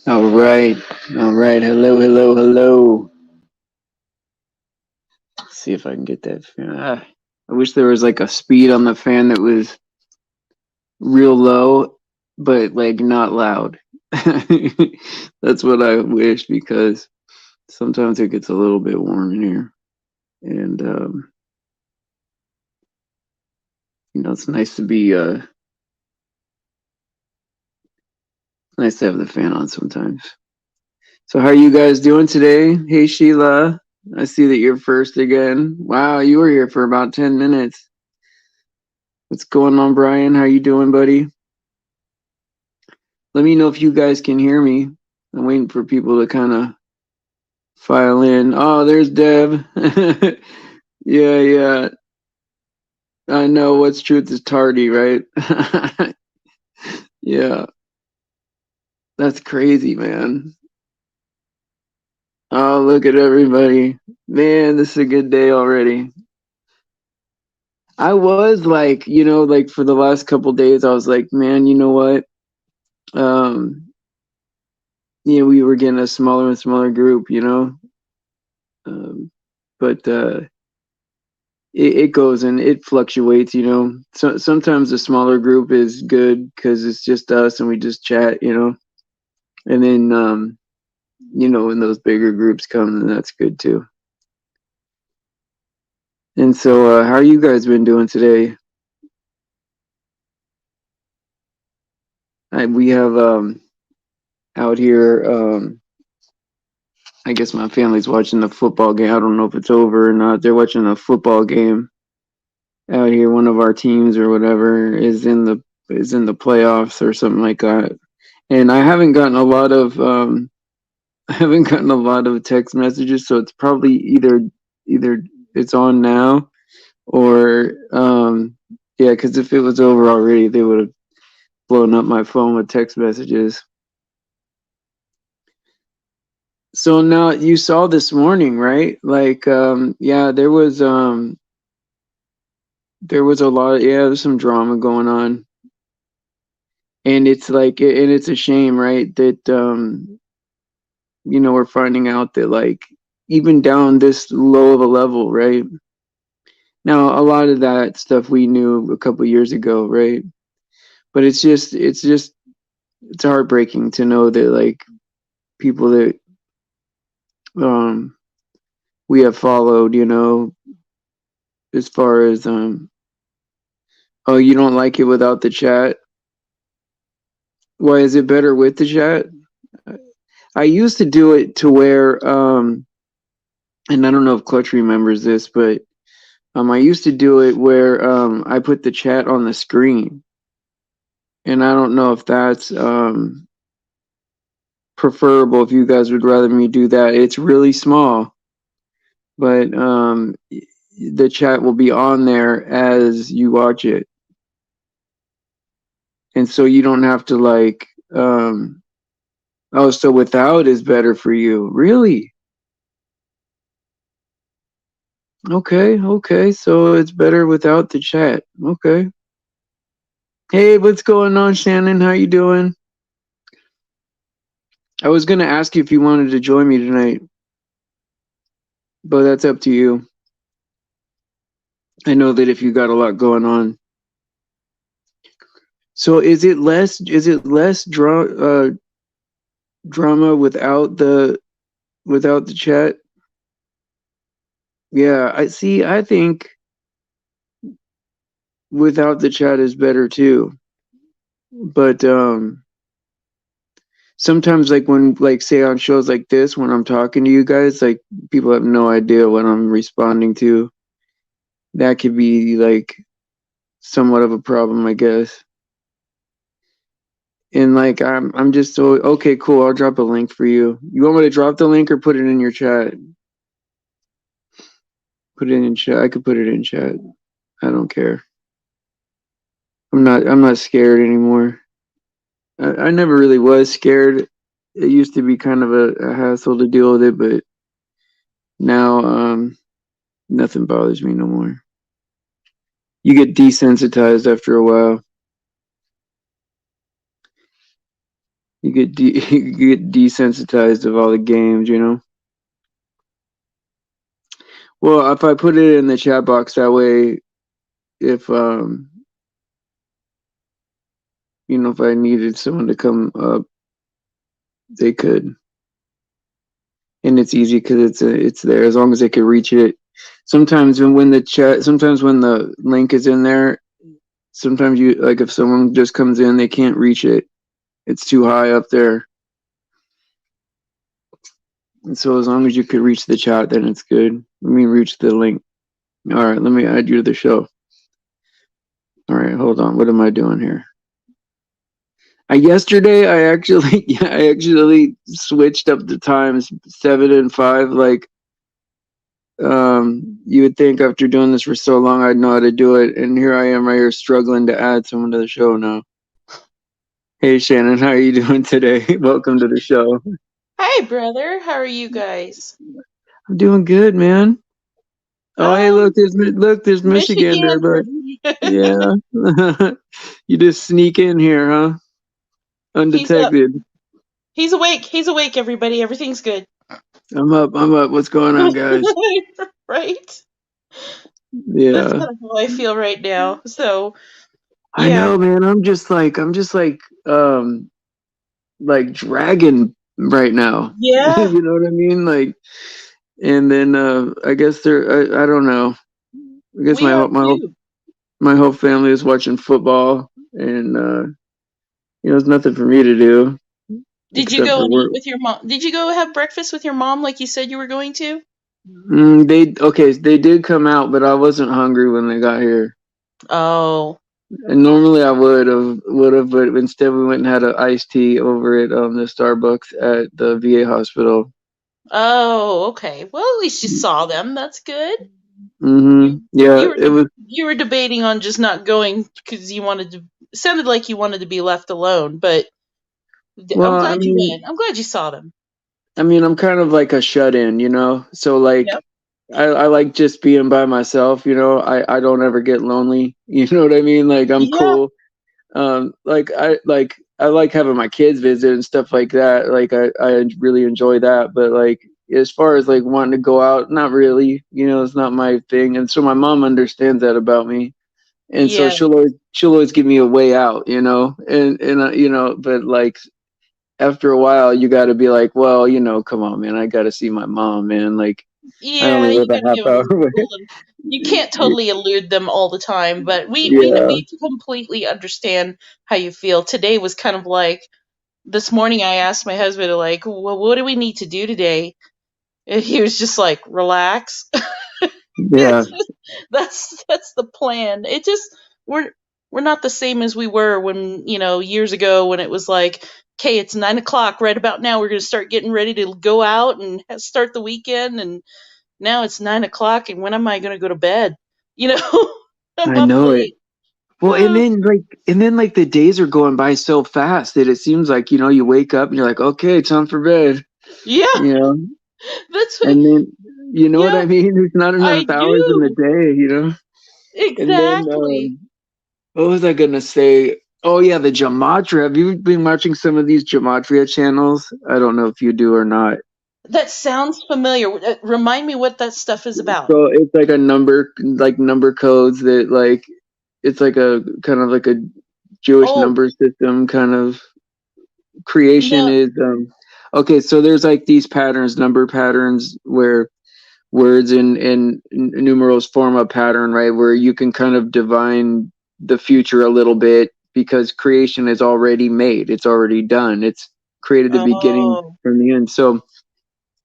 All right. All right. Hello, hello, hello. Let's see if I can get that fan. I wish there was like a speed on the fan that was real low, but like not loud. That's what I wish because sometimes it gets a little bit warm in here. And, it's nice to be, nice to have the fan on sometimes. So, how are you guys doing today? Hey, Sheila. I see that you're first again. Wow, you were here for about 10 minutes. What's going on, Brian? How you doing, buddy? Let me know if you guys can hear me. I'm waiting for people to kind of file in. Oh, there's Deb. Yeah, yeah. I know what's truth is tardy, right? Yeah, that's crazy, man. Oh, look at everybody. Man, this is a good day already. I was like, like for the last couple days, I was like, man, you know what? Um, we were getting a smaller and smaller group. Um, but it goes and it fluctuates. So sometimes a smaller group is good because it's just us and we just chat. And then when those bigger groups come, then that's good too. And so how you guys been doing today? We have out here, I guess my family's watching the football game. I don't know if it's over or not. They're watching a football game out here. One of our teams or whatever is in the playoffs or something like that. And I haven't gotten a lot of I haven't gotten a lot of text messages, so it's probably either it's on now or yeah, because if it was over already, they would have blown up my phone with text messages. So now you saw this morning, right? Like yeah, there was a lot of, yeah, there's some drama going on. And it's like and it's a shame, right? That we're finding out that like even down this low of a level, right? Now, a lot of that stuff we knew a couple years ago, right? But it's heartbreaking to know that like people that um we have followed, as far as oh, you don't like it without the chat? Why is it better with the chat? I used to do it to where and I don't know if Clutch remembers this, but I used to do it where I put the chat on the screen. And I don't know if that's preferable if you guys would rather me do that. It's really small, but the chat will be on there as you watch it. And so you don't have to like oh, so without is better for you. Really? Okay, okay. So it's better without the chat. Okay. Hey, what's going on, Shannon? How you doing? I was gonna ask you if you wanted to join me tonight, but that's up to you. I know that if you got a lot going on. So is it less drama without the chat? Yeah, I see. I think without the chat is better too. But sometimes like when like say on shows like this when I'm talking to you guys, like people have no idea what I'm responding to. That could be like somewhat of a problem, I guess. And like I'm just so okay, cool. I'll drop a link for you. You want me to drop the link or put it in your chat? Put it in chat. I could put it in chat. I don't care. I'm not scared anymore. I never really was scared. It used to be kind of a hassle to deal with it, but now nothing bothers me no more. You get desensitized after a while. You get you get desensitized of all the games, you know. Well, if I put it in the chat box that way, if if I needed someone to come up, they could, and it's easy because it's there as long as they could reach it. Sometimes when the link is in there, sometimes you like if someone just comes in, they can't reach it. It's too high up there. And so as long as you could reach the chat, then it's good. Let me reach the link. All right, let me add you to the show. All right, hold on. What am I doing here? Yesterday, I actually switched up the times 7 and 5. Like, you would think after doing this for so long, I'd know how to do it, and here I am right here struggling to add someone to the show now. Hey, Shannon, how are you doing today? Welcome to the show. Hi, brother. How are you guys? I'm doing good, man. Oh, hey, Um, there's Michigan there, Michigan. but yeah, you just sneak in here, huh? He's up. Undetected. He's awake. He's awake, everybody. Everything's good. I'm up. I'm up. What's going on, guys? Right? That's Yeah, kind of how I feel right now. So, I yeah. know, man. I'm just like dragging right now. Yeah, You know what I mean? Like, and then I guess I don't know. I guess we are too. my whole family is watching football, and there's nothing for me to do Did you except go for and eat work. with your mom? Did you go have breakfast with your mom like you said you were going to? They did come out, but I wasn't hungry when they got here. Oh. And normally I would have, but instead we went and had an iced tea over at the Starbucks at the VA hospital. Oh, okay. Well, at least you saw them. That's good. You Yeah, you were it was. you were debating on just not going because you wanted to. It sounded like you wanted to be left alone, but I'm Well, glad you went. I'm glad you saw them. I'm kind of like a shut in, you know. So like, Yep. I like just being by myself, you know. I don't ever get lonely. You know what I mean? Like I'm Yeah. cool. I like having my kids visit and stuff like that. Like I really enjoy that. But like as far as like wanting to go out, not really. You know, it's not my thing. And so my mom understands that about me. And so Yeah. she'll always give me a way out, you know. And but like after a while you got to be like, well, come on, man, I got to see my mom, man. Like I only Yeah. live You got a to half give hour them away. a little. You can't totally elude them all the time, but Yeah, we completely understand how you feel. Today was kind of like this morning. I asked my husband like, "Well, what do we need to do today?" And he was just like, "Relax." yeah, It's just, that's the plan. It just we're we're not the same as we were when years ago when it was like, okay, it's 9 o'clock. Right about now, we're gonna start getting ready to go out and start the weekend. And now it's 9 o'clock, and when am I gonna go to bed? You know, I'm I up know it. late. Well, and then the days are going by so fast that it seems like, you wake up and you're like, okay, time for bed, Yeah, you know, that's what. and then, you know what Yeah, I mean? There's not I enough hours in the do day, you know? And then, exactly. what was I gonna say? Oh yeah, the gematria. Have you been watching some of these gematria channels? I don't know if you do or not. That sounds familiar. Remind me what that stuff is about. So it's like number codes that like it's like a kind of like a Jewish Oh number system kind of creation no. is okay. So there's like these patterns, number patterns, where words and numerals form a pattern, right? Where you can kind of divine the future a little bit because creation is already made, it's already done, it's created the beginning Oh. from the end. So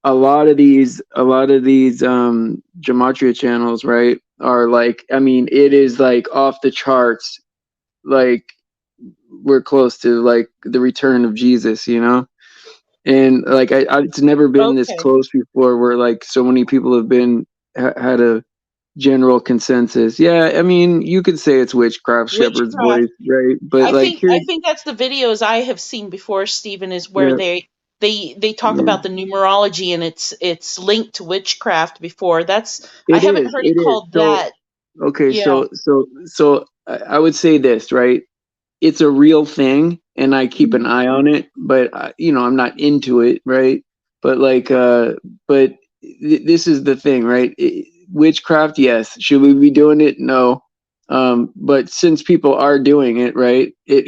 a lot of these gematria channels, right, are like, I mean, it is like off the charts. Like we're close to like the return of Jesus, you know. And like it's never been this Okay. close before where like so many people have had a general consensus. Yeah, I mean, you could say it's witchcraft, shepherd's Witchcraft. voice, right? But like I here, think that's the videos I have seen before, Stephen, is where yeah, they talk yeah, about the numerology and it's linked to witchcraft before. That's I it haven't is, heard it it is. called So that. okay, Yeah. so I would say this, right? It's a real thing, and I keep an Mhm. eye on it, but you know, I'm not into it, right? But like, but this is the thing, right? Witchcraft, yes. Should we be doing it? No. But since people are doing it, right, it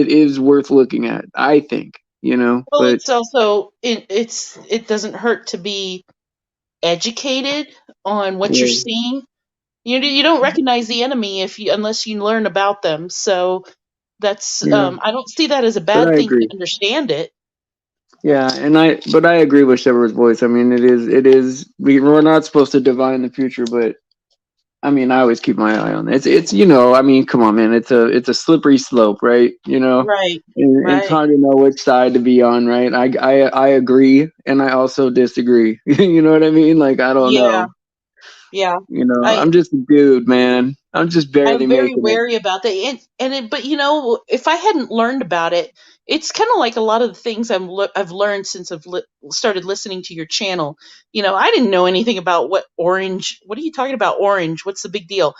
is worth looking at, I think, you know. Well, But it's also it doesn't hurt to be educated on what you're yeah, seeing. You don't recognize the enemy if you unless you learn about them. So that's yeah. I don't see that as a But bad I thing to agree. understand it. Yeah, and I agree with Shepard's voice. I mean, it is we're not supposed to divine the future, but I mean, I always keep my eye on it. It's you know, I mean, come on, man, it's a slippery slope, right? You know, Right. and Right. trying to know which side to be on, right? I agree, and I also disagree. You know what I mean? Like I don't Yeah. know. Yeah. You know, I I'm just a dude, man. I'm just barely I'm very making it. wary about that, but if I hadn't learned about it, it's kind of like a lot of the things I've learned since started listening to your channel. I didn't know anything about what orange. What are you talking about? Orange? What's the big deal?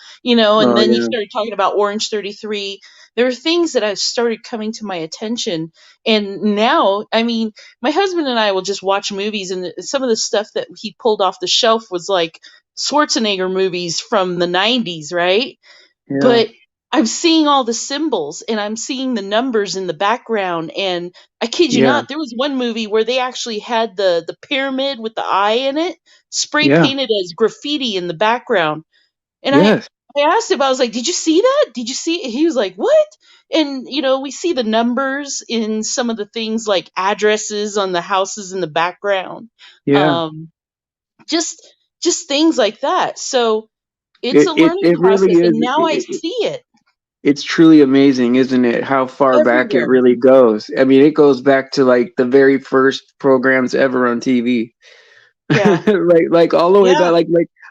And Oh then you yeah, started talking about Orange 33. There are things that have started coming to my attention, and now, I mean, my husband and I will just watch movies, and some of the stuff that he pulled off the shelf was like Schwarzenegger movies from the 90s, right? yeah, But I'm seeing all the symbols and I'm seeing the numbers in the background. And I kid you yeah, not, there was one movie where they actually had the pyramid with the eye in it spray yeah, painted as graffiti in the background. And yes, I asked him, I was like, "Did you see that? Did you see it?" He was like, "What?" And we see the numbers in some of the things like addresses on the houses in the background. yeah. Um, just just things like that. So it's It a it learning it really process, is. and now I see it It's truly amazing, isn't it? How far back it everywhere. really goes. I mean, it goes back to like the very first programs ever on TV. Yeah. Like all the way back, Yeah.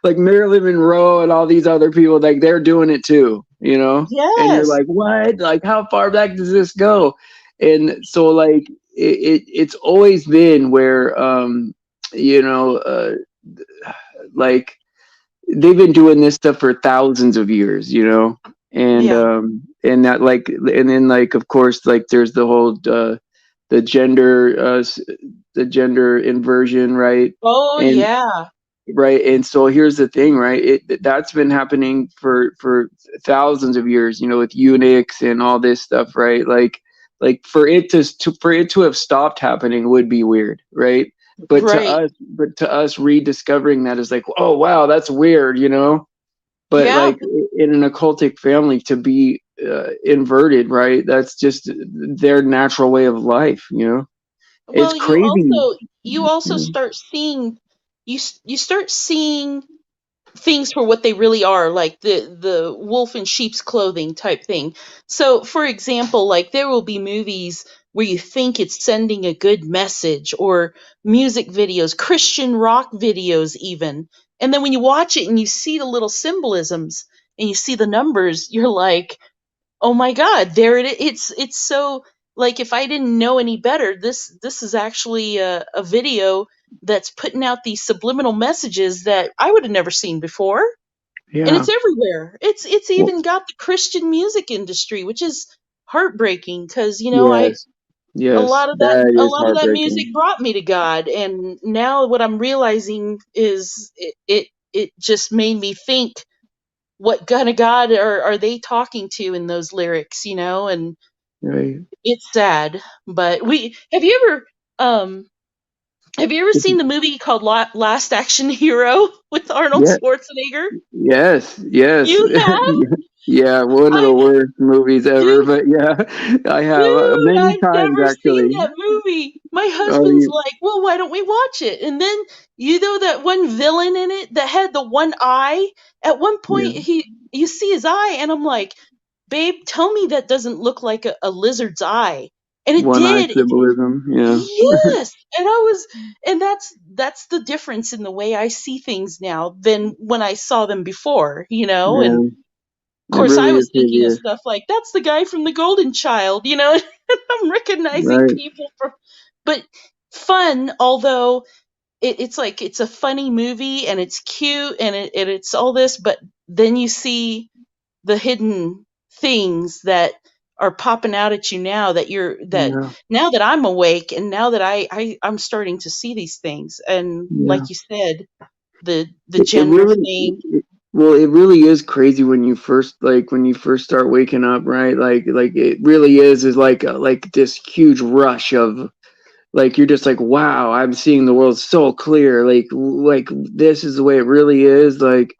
like Marilyn Monroe and all these other people, like they're doing it too, you know? And you're Yes. like, what? Like how far back does this go? And so like it's always been where you know, like they've been doing this stuff for thousands of years, you know, Yeah. and that like and then like of course like there's the whole the gender the gender inversion, right? Oh, And yeah. right, and so here's the thing, right? That's been happening for thousands of years, you know, with eunuchs and all this stuff, right? Like for it to have stopped happening would be weird, right? Right. But to us rediscovering that is like, oh wow, that's weird, you know. But Yeah. like in an occultic family, to be inverted, right? That's just their natural way of life, you know. It's Well, crazy. you also Yeah, start seeing you start seeing things for what they really are, like the wolf in sheep's clothing type thing. So, for example, like there will be movies where you think it's sending a good message, or music videos, Christian rock videos even. And then when you watch it and you see the little symbolisms and you see the numbers, you're like, "Oh my god, there it is." It's so, like, if I didn't know any better, this is actually a video that's putting out these subliminal messages that I would have never seen before, and yeah. it's everywhere. It's Well, even got the Christian music industry, which is heartbreaking because I yes, yes, that a is lot of that music heartbreaking. brought me to God, and now what I'm realizing is it just made me think, what kind of God are they talking to in those lyrics, and Right. it's sad. But we um have you ever It's, seen the movie called Last Action Hero with Arnold yeah, Schwarzenegger? yes, yes. You have? Yeah, one of the I worst movies ever, dude, but yeah, I have Dude, many I've times never seen actually. that movie. My Oh, husband's like, "Well, why don't we watch it?" And then that one villain in it that had the one eye. At one yeah, point, you see his eye, and I'm like, "Babe, tell me that doesn't look like a lizard's eye." And it one eye did. symbolism. Yeah, Yes, and I was, and that's the difference in the way I see things now than when I saw them before. And yeah, of it course, I really was is thinking of hideous. stuff like, "That's the guy from The Golden Child," I'm recognizing Right, people from, but fun, although it's like it's a funny movie and it's cute and it's all this, but then you see the hidden things that are popping out at you now that Yeah, now that I'm awake and now that I'm starting to see these things. And yeah. like you said, the It gender really, thing. well, it really is crazy when you first when you first start waking up, right? Like it really is like this huge rush of like you're just like, wow, I'm seeing the world so clear. Like this is the way it really is. Like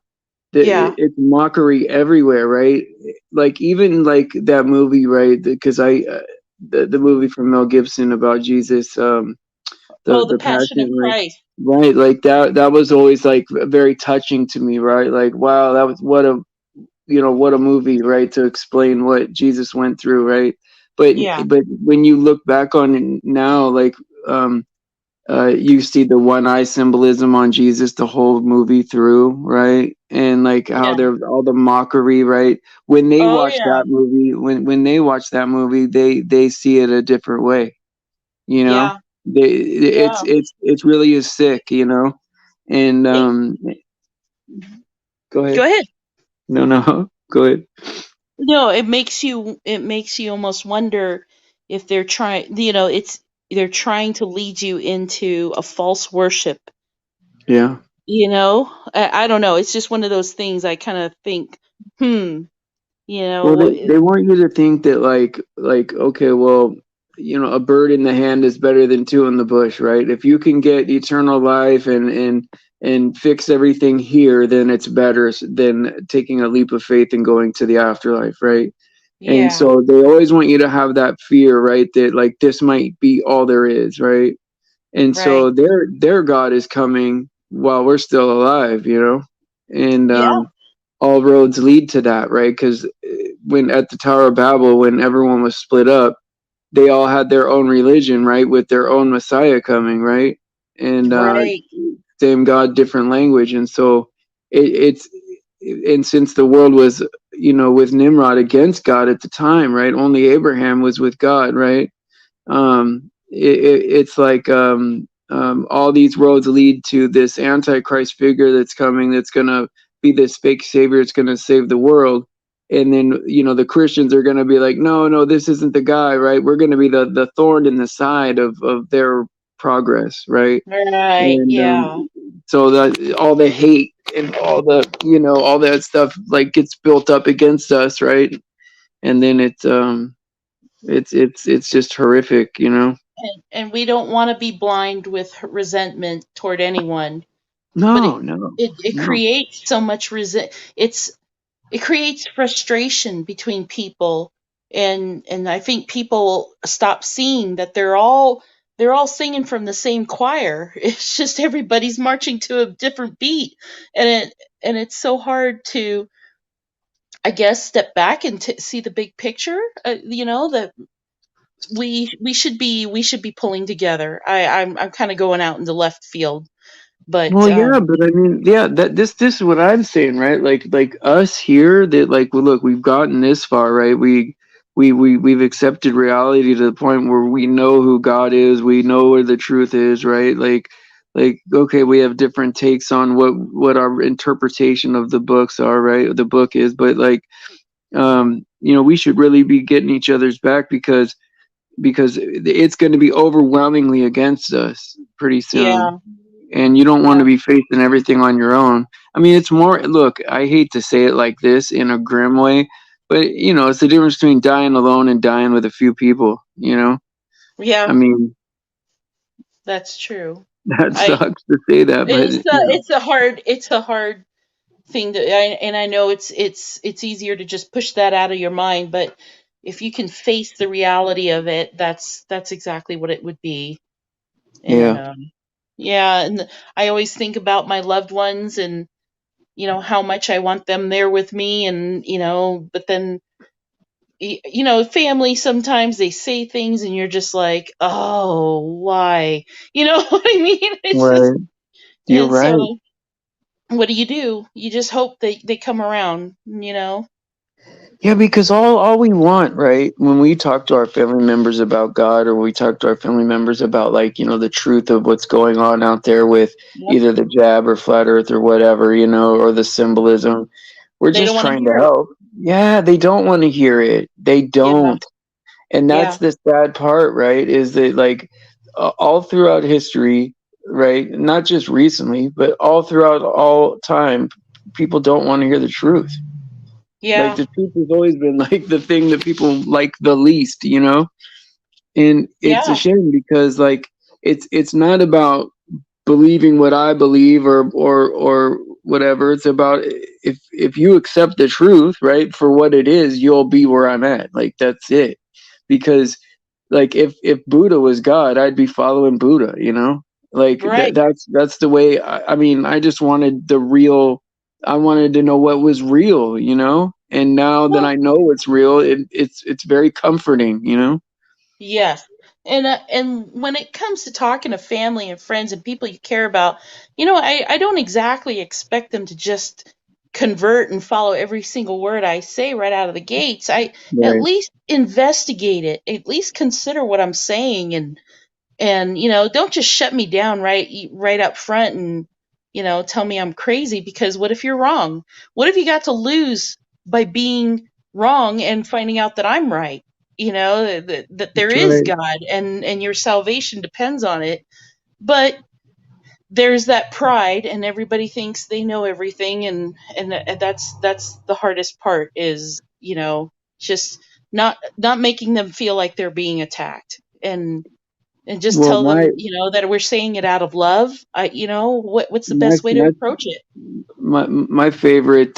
Yeah. it's mockery everywhere, right? Like even like that movie, right? Because the movie from Mel Gibson about Jesus, Oh, the the Passion of Passion, like Christ. right, like that was always like very touching to me, right? Like wow, that was what a what a movie, right? To explain what Jesus went through, right? But Yeah. but when you look back on it now, like um you see the one eye symbolism on Jesus the whole movie through, right? And like how Yeah. there's all the mockery, right? When they Oh watch yeah. that movie, when they watch that movie, they see it a different way, you know. Yeah. They Yeah. it's really is sick, you know. And It, go go ahead. ahead. No, no, go ahead. No, it makes you almost wonder if they're trying, it's they're trying to lead you into a false worship. Yeah. I don't know. It's just one of those things I kind of think, hmm, Well, they want you to think that like okay, well, a bird in the hand is better than two in the bush, right? If you can get eternal life and fix everything here, then it's better than taking a leap of faith and going to the afterlife, right? And yeah, so they always want you to have that fear, right? That like this might be all there is, right? And right. so their God is coming while we're still alive, and Yeah, all roads lead to that, right? Because when at the Tower of Babel, when everyone was split up, they all had their own religion, right, with their own Messiah coming, right, and right. same God, different language, and so it's and since the world was with Nimrod against God at the time, right, only Abraham was with God, right, it's like all these roads lead to this antichrist figure that's coming, that's going to be this fake savior, it's going to save the world. And then the Christians are going to be like, no, no, this isn't the guy, right? We're going to be the thorn in the side of their progress, right? Right. And Yeah. so that all the hate and all the all that stuff like gets built up against us, right? And then it's just horrific, And we don't want to be blind with resentment toward anyone, but No, no, it no. creates so much it creates frustration between people, and I think people stop seeing that they're all singing from the same choir. It's just everybody's marching to a different beat, and it's so hard to, I guess, step back and see the big picture. That we should be pulling together. I'm kind of going out in the left field, but Well, yeah, but I mean, yeah, that this is what I'm saying, right? Like us here, that like, well, look, we've gotten this far, right? We've accepted reality to the point where we know who God is, we know where the truth is, right? Like okay, we have different takes on what our interpretation of the books are, right? The book is, but like, we should really be getting each other's back because it's going to be overwhelmingly against us pretty soon, yeah, and you don't want yeah, to be facing everything on your own. I mean, it's more, look, I hate to say it like this in a grim way, but it's the difference between dying alone and dying with a few people. I yeah. mean, That's true. that I sucks to say that, but it's a hard thing and I know it's easier to just push that out of your mind, but if you can face the reality of it, that's exactly what it would be. And yeah. yeah, and I always think about my loved ones, and how much I want them there with me, and but then family, sometimes they say things and you're just like, oh, why? You know what I mean? It's just, Right. You're and right. so what do? You just hope they come around. Yeah, because all we want, right, when we talk to our family members about God, or we talk to our family members about like, the truth of what's going on out there with Yep. either the jab or flat earth or whatever, or the symbolism, we're They don't just want to trying to hear it. help. yeah, they don't want to hear it. They Yeah, don't. And that's yeah, the sad part, right? Is that like all throughout history, right? Not just recently, but all throughout all time, people don't want to hear the truth. Like yeah, the truth has always been like the thing that people like the least, you know? And it's a yeah. shame because like it's not about believing what I believe or whatever. It's about if you accept the truth, right, for what it is, you'll be where I'm at. Like that's it. Because like if Buddha was God, I'd be following Buddha, you know? Like Right. that's the way I mean, I just wanted the real I wanted to know what was real, you know? And now that Well, I know what's real, it's very comforting, you know? yes. And when it comes to talking to family and friends and people you care about, I don't exactly expect them to just convert and follow every single word I say right out of the gates. I at Right. least investigate it, at least consider what I'm saying, and don't just shut me down right up front and tell me I'm crazy, because what if you're wrong? What have you got to lose by being wrong and finding out that I'm right? That there That's is right. God, and your salvation depends on it. But there's that pride, and everybody thinks they know everything, and that's the hardest part, is just not making them feel like they're being attacked, and just Well, tell them, that we're saying it out of love. What's the my best way to my approach it? my favorite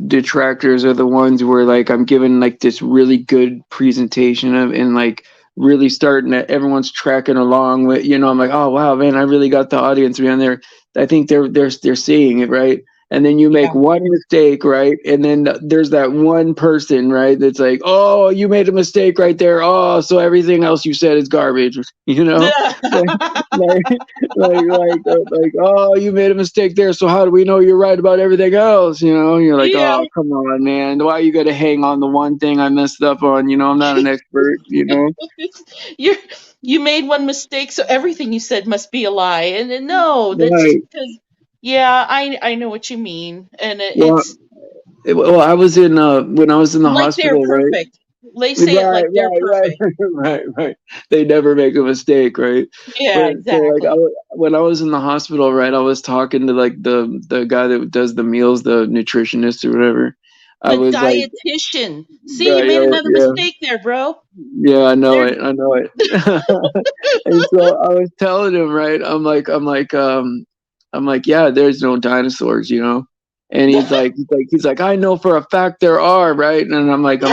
detractors are the ones where like I'm giving like this really good presentation of and like really starting that everyone's tracking along with I'm like, oh wow, man, I really got the audience behind there. I think they're seeing it, right? And then you make Yeah. one mistake, right? And then there's that one person, right, that's like, oh, you made a mistake right there. Oh, so everything else you said is garbage, you know? Like, like, oh, you made a mistake there. So how do we know you're right about everything else? You're like, Yeah. oh, come on, man. Why you got to hang on the one thing I messed up on? I'm not an expert. you you made one mistake, so everything you said must be a lie. And no, that's just Right. because. Yeah, I know what you mean, and Well, it's well, I was in when I was in the like they're hospital, right? perfect. They say it Right, like they're perfect. right. They never make a mistake, right? Yeah, But so like exactly. when I was in the hospital, right, I was talking to like the guy that does the meals, the nutritionist or whatever. I The was like, dietitian. See, you right, made another yeah, mistake there, bro. yeah, I know There. it. I know it. And so I was telling him, right? I'm like, yeah, there's no dinosaurs, you know? And he's like, I know for a fact there are, right? And I'm like, No.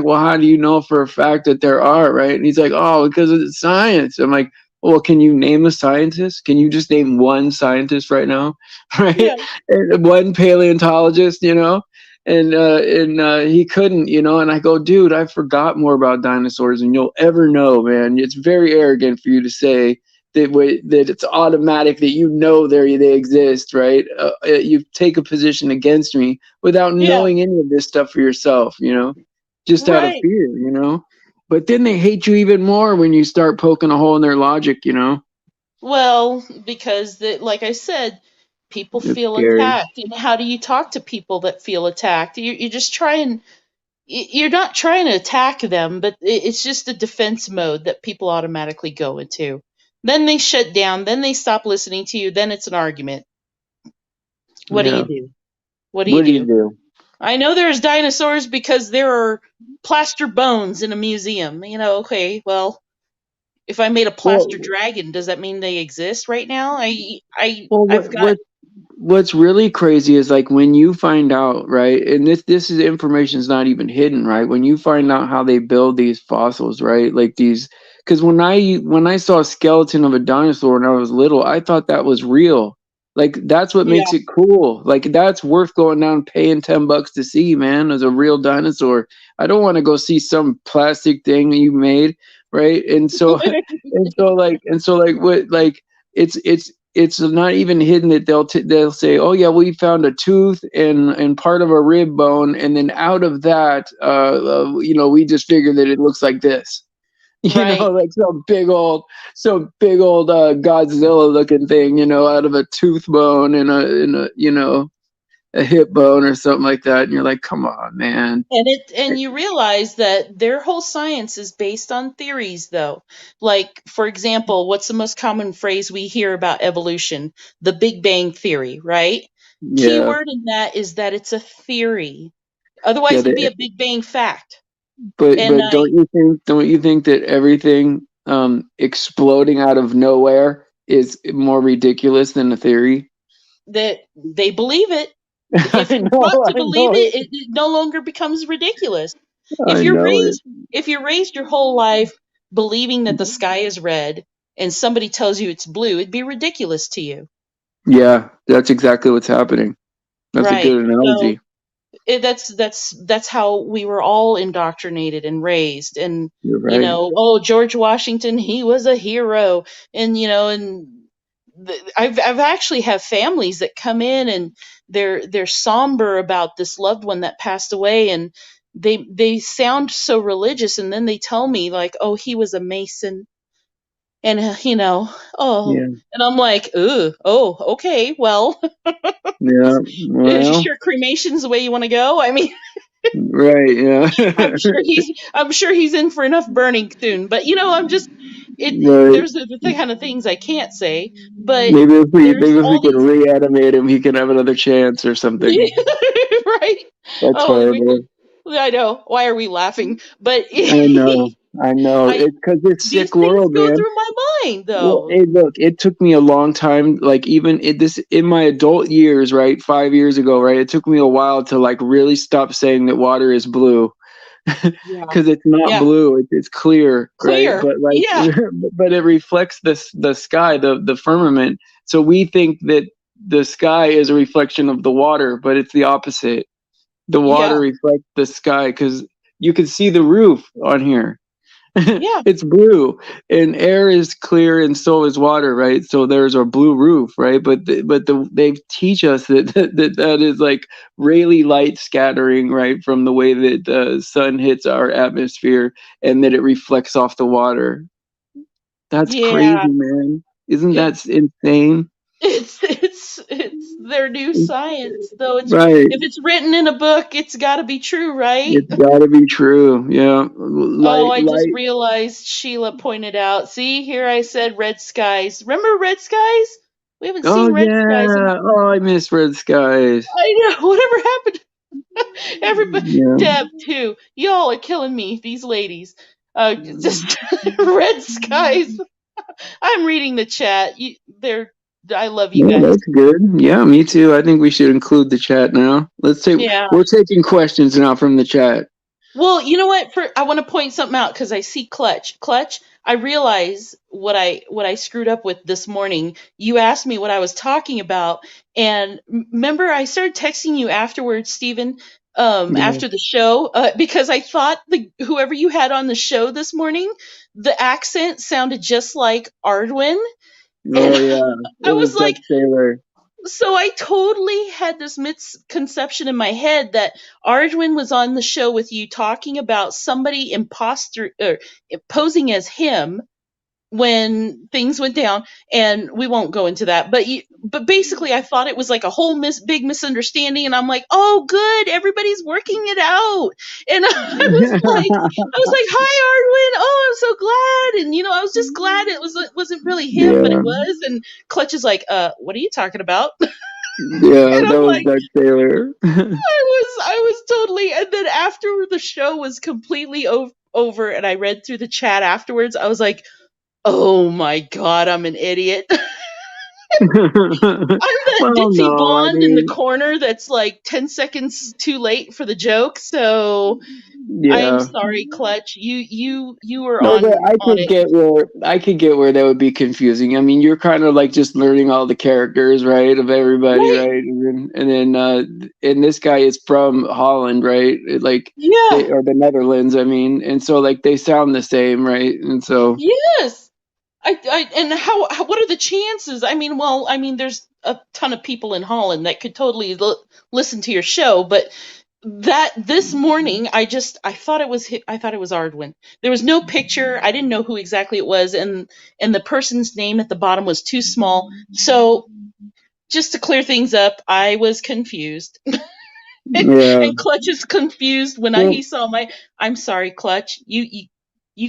well, how do you know for a fact that there are, right? And he's like, oh, because of the science. I'm like, well, can you name a scientist? Can you just name one scientist right now, right? Yeah. And one paleontologist, and he couldn't, and I go, dude, I forgot more about dinosaurs than you'll ever know, man. It's very arrogant for you to say that it's automatic that they exist, right? You take a position against me without Yeah. knowing any of this stuff for yourself, just out of Right. fear. But then they hate you even more when you start poking a hole in their logic. Well, because like I said, people It's feel scary. attacked, and how do you talk to people that feel attacked? You just try and you're not trying to attack them, but it's just a defense mode that people automatically go into. Then they shut down. Then they stop listening to you. Then it's an argument. What do you Yeah. do? What do you What do you do? do? I know there's dinosaurs because there are plaster bones in a museum. Okay, well, if I made a plaster Well, dragon, does that mean they exist right now? what I've got. what's really crazy is like when you find out, right? And this is information is not even hidden, right? When you find out how they build these fossils, right? Like these, because when I saw a skeleton of a dinosaur when I was little, I thought that was real. Like that's what Yeah, makes it cool. Like that's worth going down paying $10 to see, man, as a real dinosaur. I don't want to go see some plastic thing that you made, right? And so and so like what like it's not even hidden that they'll say, oh yeah, we found a tooth and part of a rib bone, and then out of that, we just figured that it looks like this. right. Like some big old Godzilla looking thing, out of a tooth bone and a. a hip bone or something like that, and you're like, come on, man. And you realize that their whole science is based on theories though. Like for example, what's the most common phrase we hear about evolution? The Big Bang theory, right? Yeah, Keyword in that is that it's a theory. yeah. Otherwise it'd be a Big Bang fact. And But don't you think that everything exploding out of nowhere is more ridiculous than a theory? that they believe it. If I you're taught know, to I believe know, it no longer becomes ridiculous. If I you're know it. raised if you're raised your whole life believing that the sky is red and somebody tells you it's blue, it'd be ridiculous to you. Yeah, that's exactly what's happening. That's a Right. good So analogy. that's how we were all indoctrinated and raised. And You're right. oh, George Washington, he was a hero. And I've actually have families that come in and they're somber about this loved one that passed away, and they sound so religious, and then they tell me like, oh, he was a Mason, and oh, Yeah, and I'm like, ooh, oh, okay, well, yeah. is you Well, sure cremation's the way you want to go? I mean, right. Yeah. I'm sure he's in for enough burning soon. But I'm just Right. there's the kind of things I can't say, but there's Maybe if we all can these reanimate him, he can have another chance or something. right. That's Oh, horrible. I know. Why are we laughing? But I know. I know. I It's because it's these sick things world, go man. through my mind Well, though. hey, look, it took me a long time, like even this in my adult years, right? 5 years ago, right? It took me a while to like really stop saying that water is blue Yeah. because it's not Yeah. blue, it's clear, right? Clear. But like, Yeah. but it reflects the sky, the firmament. So we think that the sky is a reflection of the water, but it's the opposite. The water Yeah. reflects the sky because you can see the roof on here. Yeah. It's blue, and air is clear, and so is water, right? So there's a blue roof, right? They teach us that is like Rayleigh light scattering, right, from the way that the sun hits our atmosphere, and that it reflects off the water. That's crazy, Yeah. man. Isn't It, that insane? it's their new science, though. It's Right. if it's written in a book, it's got to be true, right? It's got to be true. Yeah. Oh, I just Light. realized Sheila pointed out. See, here I said red skies. Remember red skies? We haven't Oh seen red skies in. yeah. Oh, I miss red skies. I know. Whatever happened? Everybody, Yeah. Deb too. Y'all are killing me. These ladies. Just red skies. I'm reading the chat. They're. I love you No, guys. that's good. Yeah, me too. I think we should include the chat now. Let's take Yeah. we're taking questions now from the chat. Well, you know what? I want to point something out because I see Clutch. Clutch, I realize what I screwed up with this morning. You asked me what I was talking about, and remember, I started texting you afterwards, Stephen, Yeah. after the show, because I thought the whoever you had on the show this morning, the accent sounded just like Ardwin, and Oh yeah. I It was was Dutch like, Sailor. so I totally had this misconception in my head that Arjun was on the show with you talking about somebody imposter or posing as him when things went down, and we won't go into that, but basically I thought it was like a whole big misunderstanding, and I'm like, oh good, everybody's working it out. And I was like, hi Arwin, oh I'm so glad. And I was just glad it wasn't really him, but it Yeah. was. And Clutch is like, what are you talking about? And Yeah, that I'm was like, Dutch Sailor. I was totally. And then after the show was completely over and I read through the chat afterwards, I was like, oh my god, I'm an idiot. I'm that Well, ditzy no, I blonde in the mean, corner that's like 10 seconds too late for the joke. So I'm yeah. sorry, Clutch. You were No, but on it. I could get where that would be confusing. I mean, you're kind of like just learning all the characters, right, of everybody, Right. right? And this guy is from Holland, right? Like they Yeah. or the Netherlands, I mean, and so like they sound the same, right? And so Yes. And what are the chances? I mean, well, I mean, there's a ton of people in Holland that could totally listen to your show, but that this morning, I thought I thought it was Ardwin. There was no picture. I didn't know who exactly it was, and the person's name at the bottom was too small. So just to clear things up, I was confused. Yeah. And Clutch is confused when he Well, saw my. I'm sorry, Clutch. You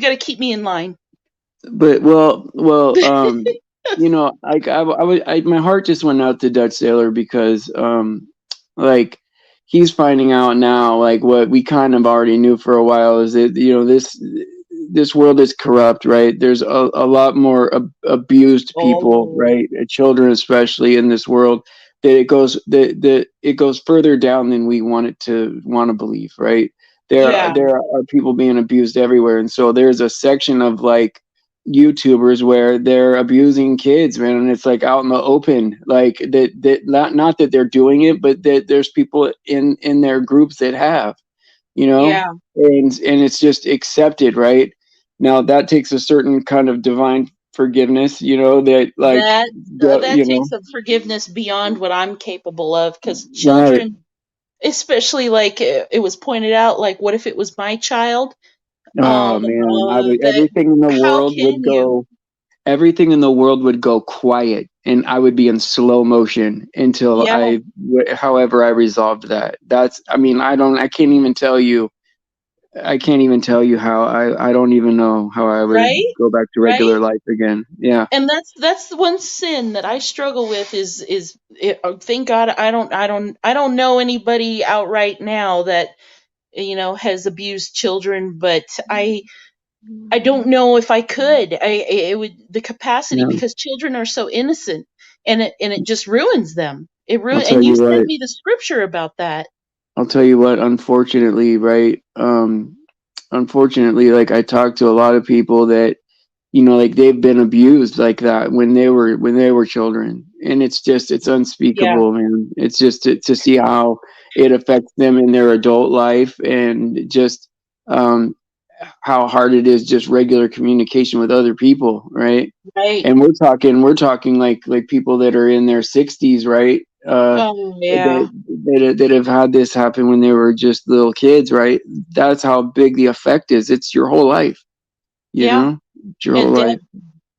got to keep me in line. but you know, like my heart just went out to Dutch Sailor because, like, he's finding out now, like what we kind of already knew for a while is that this world is corrupt, right? There's a lot more abused people, Oh, right? Children especially in this world. That it goes further down than we want to believe, right? yeah, There are people being abused everywhere, and so there's a section of like YouTubers where they're abusing kids, man, and it's like out in the open, like that not that they're doing it, but that there's people in their groups that have, you know, yeah. and it's just accepted, right? Now that takes a certain kind of divine forgiveness, you know, that like That you know, takes a forgiveness beyond what I'm capable of, because right. children, especially like it was pointed out, like what if it was my child? Oh man, I would That how can you? everything in the world would go quiet and I would be in slow motion until Yeah, however I resolved that. That's, I mean, I can't even tell you how, I don't even know how I would right, go back to right. regular life again. Yeah. And that's the one sin that I struggle with thank God I don't know anybody outright now that has abused children, but I don't know if I could. It would the capacity, Yeah. because children are so innocent, and it just ruins them. I'll tell And you you sent what, me the scripture about that. unfortunately, right? Unfortunately, like I talked to a lot of people that, you know, like they've been abused like that when they were children, and it's Yeah, unspeakable, man. It's just to see how it affects them in their adult life, and just um how hard it is just regular communication with other people, right? right. And we're talking like people that are in their 60s, right? Oh yeah, That have had this happen when they were just little kids, right? That's how big the effect is. It's your whole life, you yeah. know? It's your whole And life.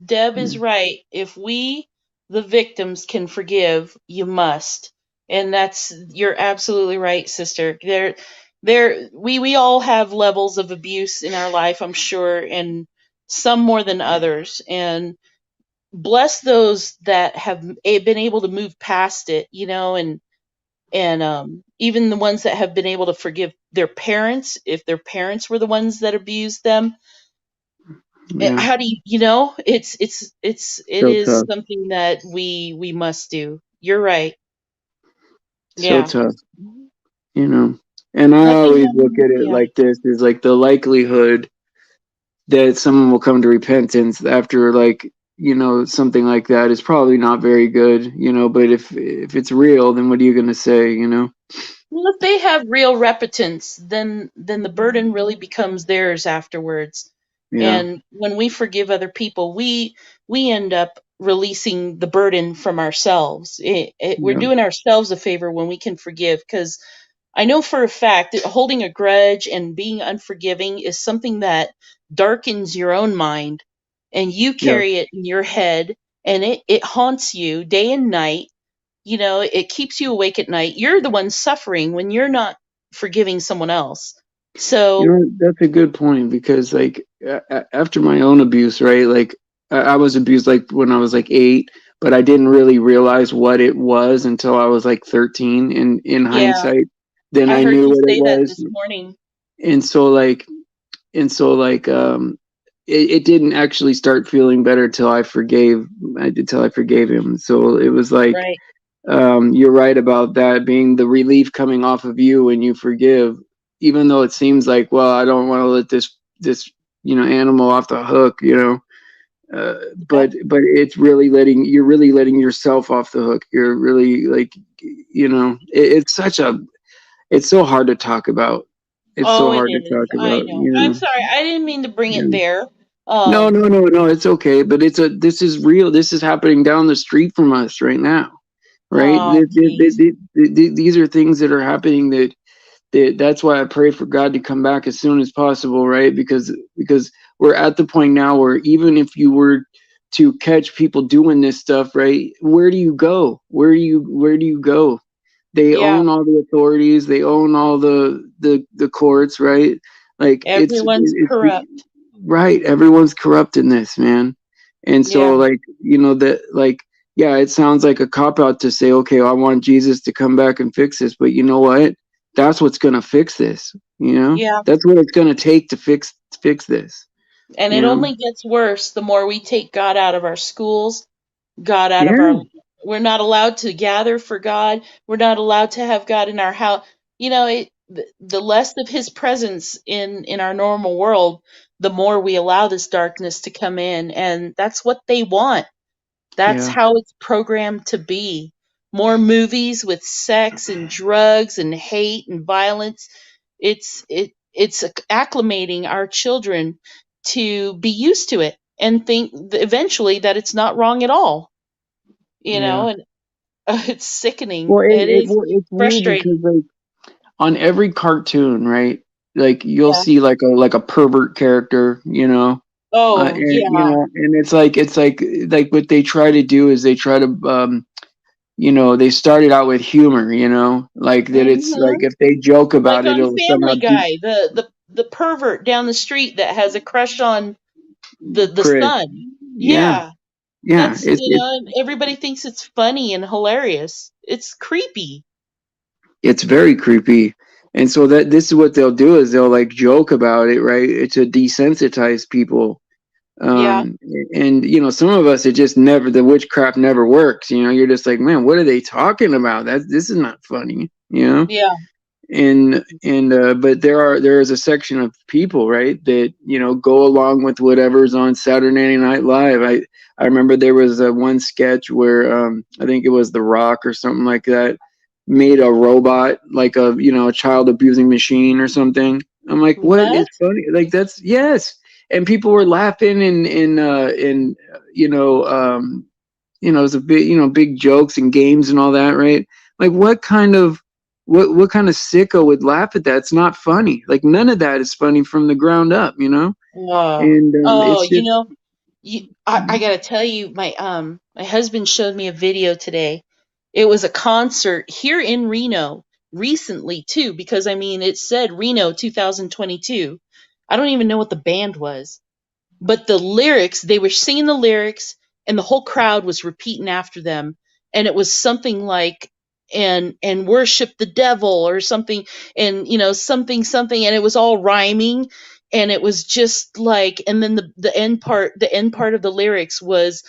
Deb is right. If we, the victims, can forgive, you must. And you're absolutely right, sister. We all have levels of abuse in our life, I'm sure, and some more than others. And bless those that have been able to move past it, and even the ones that have been able to forgive their parents, if their parents were the ones that abused them. Yeah, How do it so is tough, something that we must do. You're right. so Yeah. tough, you know. And I Nothing. always look at it Yeah. like this: is like the likelihood that someone will come to repentance after, like, you know, something like that is probably not very good, you know. But if it's real, then what are you gonna say, you know? Well, if they have real repentance, then the burden really becomes theirs afterwards. Yeah, And when we forgive other people, we end up releasing the burden from ourselves. We're yeah, doing ourselves a favor when we can forgive, because I know for a fact that holding a grudge and being unforgiving is something that darkens your own mind, and you yeah. carry it in your head, and it haunts you day and night. It keeps you awake at night. You're the one suffering when you're not forgiving someone else. You So, know, that's a good point because, like, after my own abuse, right? Like, I was abused like when I was like 8, but I didn't really realize what it was until I was like 13. And in yeah, hindsight, then I I heard knew you what it say that was. this morning. And so, like, it didn't actually start feeling better till I forgave him. So it was like, Right. you're right about that being the relief coming off of you when you forgive, even though it seems like, well, I don't want to let this you know, animal off the hook, you know. Yeah. But you're really letting yourself off the hook. You're really like, you know, it's so hard to talk about. It's so Oh, it hard to is. talk I about, know. you I'm know. sorry. I didn't mean to bring it Yeah. there. No, Um, no, no, no. It's okay. But this is real. This is happening down the street from us right now, right? oh, jeez. These are things that are happening that's why I pray for God to come back as soon as possible, right? Because we're at the point now where even if you were to catch people doing this stuff, right? Where do you go? Where do you go? They Yeah. own all the authorities. They own all the courts, right? Like Everyone's it's corrupt. right. Everyone's corrupt in this, man. And so, Yeah. like, that, like, yeah, it sounds like a cop out to say, okay, I want Jesus to come back and fix this, but you know what? That's what's gonna fix this. Yeah. That's what it's gonna take to fix this. And You it know? only gets worse the more we take God out of our schools, God out of Yeah, our we're not allowed to gather for God. We're not allowed to have God in our house. The less of his presence in our normal world, the more we allow this darkness to come in, and that's what they want. That's yeah, how it's programmed to be. More movies with sex and drugs and hate and violence. It's acclimating our children to be used to it and think eventually that it's not wrong at all. yeah. And it's sickening. Well, It is it's weird because, frustrating. like, on every cartoon, right? Like, you'll Yeah. see like a pervert character, Oh, and yeah. and it's like what they try to do is they try to they started out with humor, like that. It's like Hmm. if they joke Like about it, on it'll somehow Family Guy, the pervert down the street that has a crush on the Chris. son. Yeah, Yeah. yeah. That's, It's everybody thinks it's funny and hilarious. It's creepy. it's very creepy. And so that this is what they'll do is they'll like joke about it, right? To desensitize people. Yeah. Um, and some of us, it just never, the witchcraft never works. You're just like, man, what are they talking about? This is not funny. Yeah. And but there is a section of people, right, that go along with whatever's on Saturday Night Live. I remember there was one sketch where I think it was The Rock or something like that made a robot, like a child abusing machine or something. I'm like, what is What? funny? Like, that's, yes. And people were laughing, and you know um it was a big, big jokes and games and all that, right? Like, what kind of sicko would laugh at that? It's not funny. Like, none of that is funny from the ground up. Oh, And oh, it's just, I gotta tell you, my husband showed me a video today. It was a concert here in Reno recently too, because I mean it said Reno 2022. I don't even know what the band was, but the lyrics, they were singing the lyrics and the whole crowd was repeating after them, and it was something like and worship the devil or something, and something something, and it was all rhyming, and it was just like, and then the end part of the lyrics was,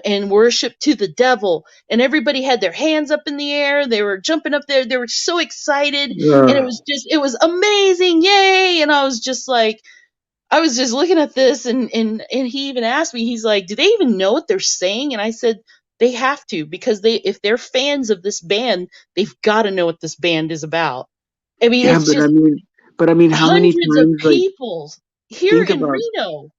and worship to the devil, and everybody had their hands up in the air, they were jumping up there, they were so excited, and uh, it was amazing, yay. And I was just looking at this, and he even asked me, he's like, do they even know what they're saying? And I said, they have to, because if they're fans of this band, they've got to know what this band is about. I mean, yeah, it's but I just mean, how many hundreds of times, like, people here think in about Reno.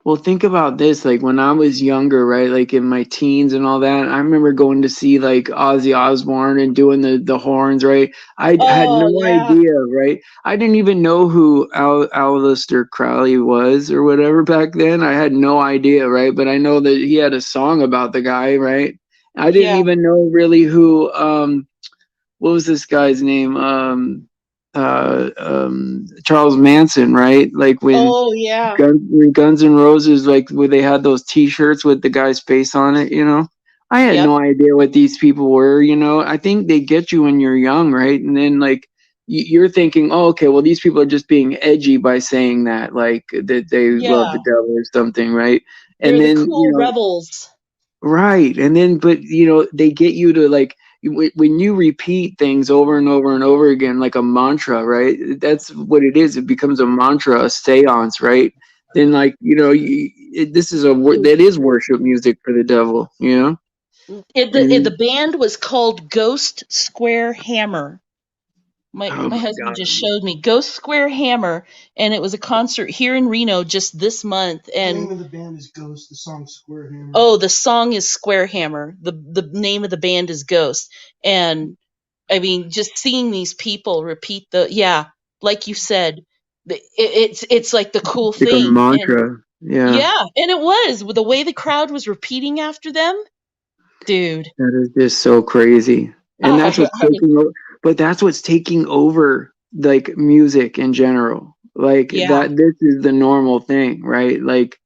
Well, think about this. Like, when I was younger, right? Like in my teens and all that, I remember going to see like Ozzy Osbourne and doing the horns, right? I had no Oh, yeah. idea, right? I didn't even know who Aleister Crowley was or whatever back then. I had no idea, right? But I know that he had a song about the guy, right? I didn't Yeah. even know really who what was this guy's name? Charles Manson, right? Like Oh, yeah. when Guns N' Roses, like where they had those T-shirts with the guy's face on it. I had Yep. no idea what these people were. I think they get you when you're young, right? And then like you're thinking, oh, okay, well these people are just being edgy by saying that, like that they love the Yeah. devil or something, right? And They're the then cool rebels. right, and then but they get you to like when you repeat things over and over and over again like a mantra, right? That's what it is. It becomes a mantra, a seance, right? Then like this is that is worship music for the devil. The And band was called Ghost Square Hammer. oh My my husband god, just showed me Ghost Square Hammer, and it was a concert here in Reno just this month. And the name of the band is Ghost. The song Square Hammer. Oh, the song is Square Hammer. The name of the band is Ghost. And I mean, just seeing these people repeat like you said, it's like the cool like a thing. And mantra. Yeah. Yeah, and it was with the way the crowd was repeating after them, dude. That is just so crazy. And that's I, what's I taking over, but that's what's taking over like music in general. Like yeah, that this is the normal thing, right? Like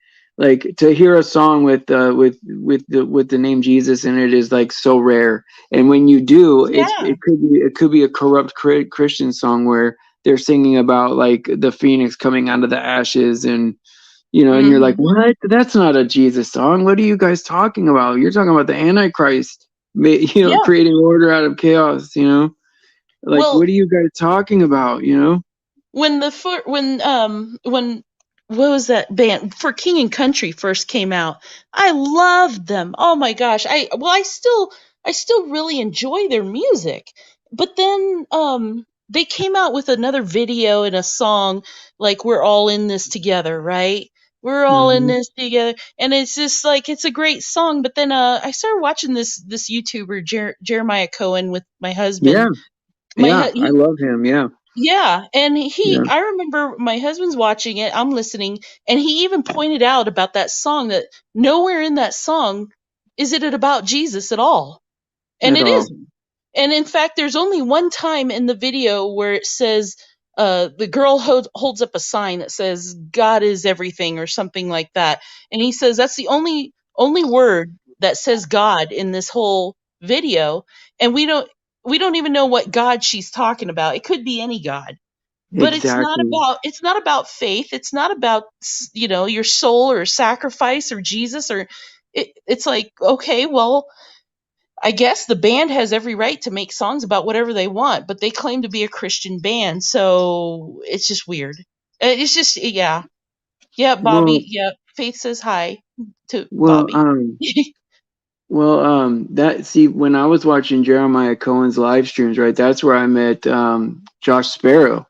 to hear a song with the name Jesus in it is like so rare. And when you do, yeah, it could be a corrupt Christian song where they're singing about like the phoenix coming out of the ashes and and you're like, hmm what? That's not a Jesus song. What are you guys talking about? You're talking about the Antichrist, yeah. creating order out of chaos. Like, what Well, are you guys talking about? when what was that band for King and Country first came out, I loved them. Oh my gosh. I still really enjoy their music. But then they came out with another video and a song like we're all in this together, right? We're all in Hmm. this together, and it's just like it's a great song. But then I started watching this YouTuber Jeremiah Cohen with my Yeah, husband. yeah, I love him. Yeah, Yeah, and yeah, I remember my husband's watching it, I'm listening, and he even pointed out about that song that nowhere in that song is it about Jesus at all. And at it all. isn't. And in fact, there's only one time in the video where it says the girl holds up a sign that says God is everything or something like that. And he says that's the only word that says God in this whole video, and we don't even know what God she's talking about. It could be any God, but Exactly. it's not about faith. It's not about your soul or sacrifice or Jesus or it's like, okay, well, I guess the band has every right to make songs about whatever they want, but they claim to be a Christian band, so it's just weird. It's just, yeah, yeah, Well, Bobby, yeah, Faith says hi to well, Bobby. that see when I was watching Jeremiah Cohen's live streams, right? That's where I met Josh Sparrow,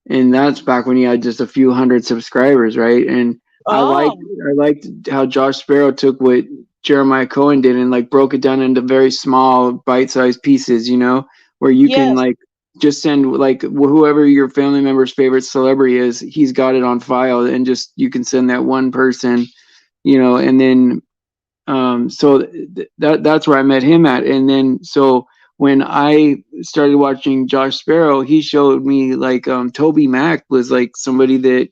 and that's back when he had just a few hundred subscribers, right? And I liked Oh, I liked how Josh Sparrow took what Jeremiah Cohen did and like broke it down into very small, bite-sized pieces, where you can yes. like just send like whoever your family member's favorite celebrity is, he's got it on file, and just you can send that one person, and then so that's where I met him at. And then so when I started watching Josh Sparrow, he showed me like Toby Mac was like somebody that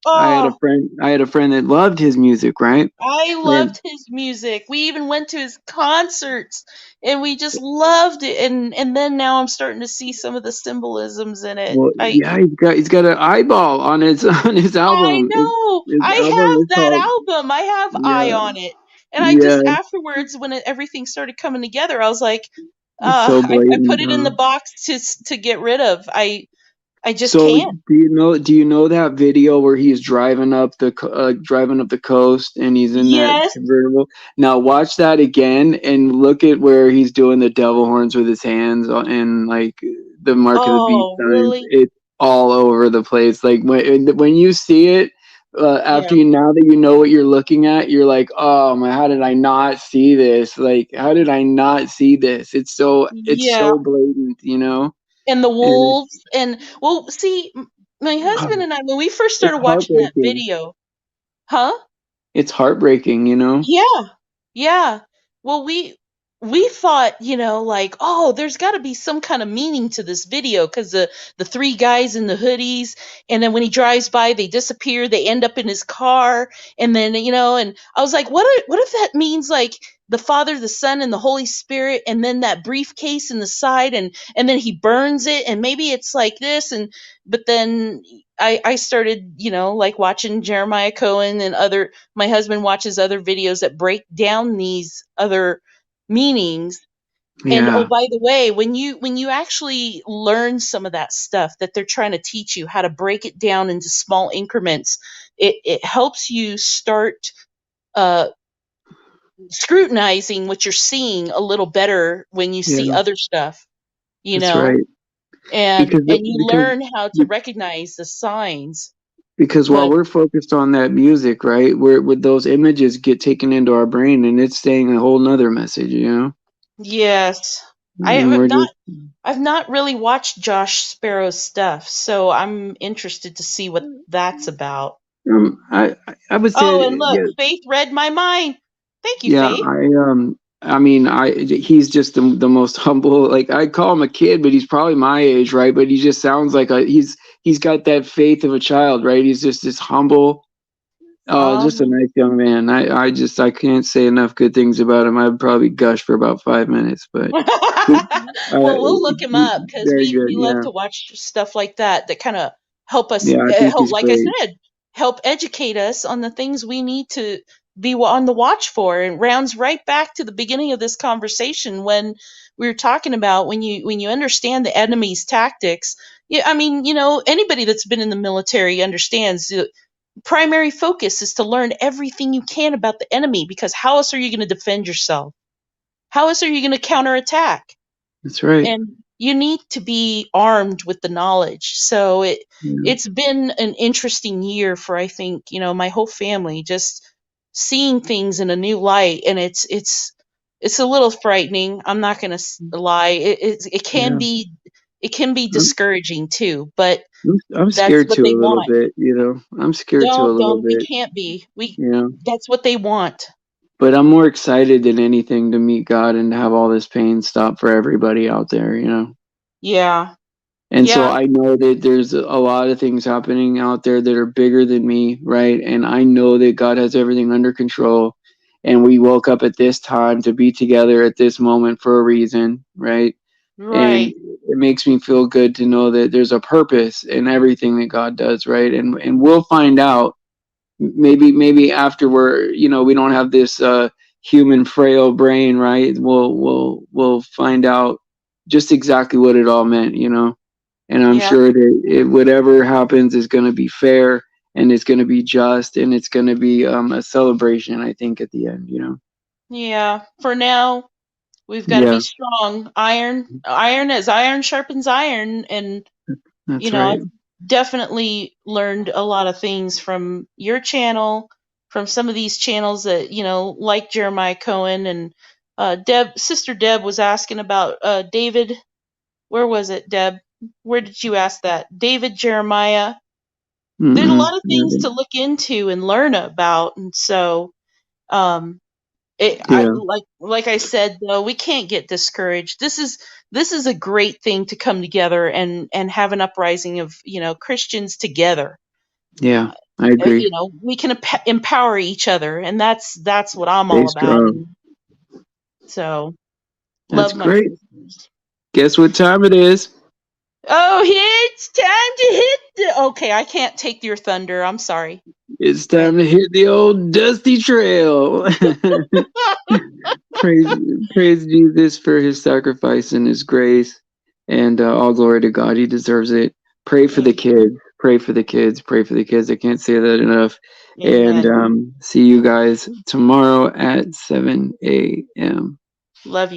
Oh, I had a friend that loved his music, right? I And loved his music. We even went to his concerts and we just loved it. And then now I'm starting to see some of the symbolisms in it. well, yeah, he's got an eyeball on his on his I album. know. His I album have is that called, album. I have Eye yeah, on it. And I yeah. just afterwards when everything started coming together, I was like, It's so I put blatant. it in the box to get rid of. I just So can't. do you know that video where he's driving up the coast and he's in that Yes. convertible? Now watch that again and look at where he's doing the devil horns with his hands and like the mark of the beast Oh, signs. really? It's all over the place. Like when you see it Yeah. after you now that you know what you're looking at, you're like, oh my, how did I not see this? Like how did I not see this? It's Yeah. so blatant. And the And wolves and well, see, my husband and I when we first it's started watching that heartbreaking. video, huh? It's heartbreaking. Yeah. Yeah. Well, we thought, like, oh, there's got to be some kind of meaning to this video because the three guys in the hoodies, and then when he drives by, they disappear. They end up in his car, and then and I was like, what if that means like the Father, the Son, and the Holy Spirit, and then that briefcase in the side, and then he burns it, and maybe it's like this, and but then I started like watching Jeremiah Cohen and other my husband watches other videos that break down these other meanings. And oh, Yeah, by the way, when you actually learn some of that stuff that they're trying to teach you how to break it down into small increments, it helps you start uh, scrutinizing what you're seeing a little better when you see yeah, other stuff, you that's know, right. and Because and you learn how to recognize the signs. because while But we're focused on that music, right, where with those images get taken into our brain and it's saying a whole nother message. yes, I And have we're not just I've not really watched Josh Sparrow's stuff, so I'm interested to see what that's about. I would Oh, and say, look, yeah, Faith read my mind. Thank you, yeah. Faith. I mean, he's just the most humble. Like I call him a kid, but he's probably my age, right? But he just sounds like he's got that faith of a child, right? He's just this humble, just a Um, nice young man. I can't say enough good things about him. I'd probably gush for about 5 minutes, but well, we'll look him up because very good. we love Yeah, to watch stuff like that kind of help us yeah. I think help, he's like I great. said, help educate us on the things we need to be on the watch for. And rounds right back to the beginning of this conversation when we were talking about when you understand the enemy's tactics. Yeah, I mean, anybody that's been in the military understands the primary focus is to learn everything you can about the enemy, because how else are you going to defend yourself? How else are you going to counterattack? That's right. And you need to be armed with the knowledge. So Yeah, it's been an interesting year for, I think, my whole family, just seeing things in a new light. And it's a little frightening. I'm not going to lie. It can yeah. be, it can be I'm, discouraging too, but I'm that's scared what too they a little want. bit. I'm scared too a little Don't, we bit. can't be. You know. That's what they want. But I'm more excited than anything to meet God and have all this pain stop for everybody out there, you know? Yeah. And so Yeah. I know that there's a lot of things happening out there that are bigger than me, right? And I know that God has everything under control. And we woke up at this time to be together at this moment for a reason, right? And Right. it makes me feel good to know that there's a purpose in everything that God does, right? And we'll find out maybe after we don't have this human frail brain, right? We'll find out just exactly what it all meant, and I'm Yeah. sure that whatever happens is going to be fair, and it's going to be just, and it's going to be a celebration, I think, at the end. Yeah. For now, we've got to Yeah, be strong. Iron as iron sharpens iron. And, that's I've right. definitely learned a lot of things from your channel, from some of these channels that, like Jeremiah Cohen and Sister Deb was asking about David. Where was it, Deb? Where did you ask that? David Jeremiah. There's a Mm-mm. lot of things to look into and learn about. And so, um, Yeah, like I said, though, we can't get discouraged. This is a great thing to come together and have an uprising of Christians together. yeah, I agree. We can empower each other, and that's what I'm Stay all about. strong. And so, That's love my great. sisters. Guess what time it is? Oh, it's time to hit the. Okay, I can't take your thunder. I'm sorry. It's But time to hit the old dusty trail. praise, praise Jesus for his sacrifice and his grace, and all glory to God. He deserves it. Pray for the Amen. kids. Pray for the kids. Pray for the kids. I can't say that enough. And Amen. see you guys tomorrow at 7 a.m. Love you.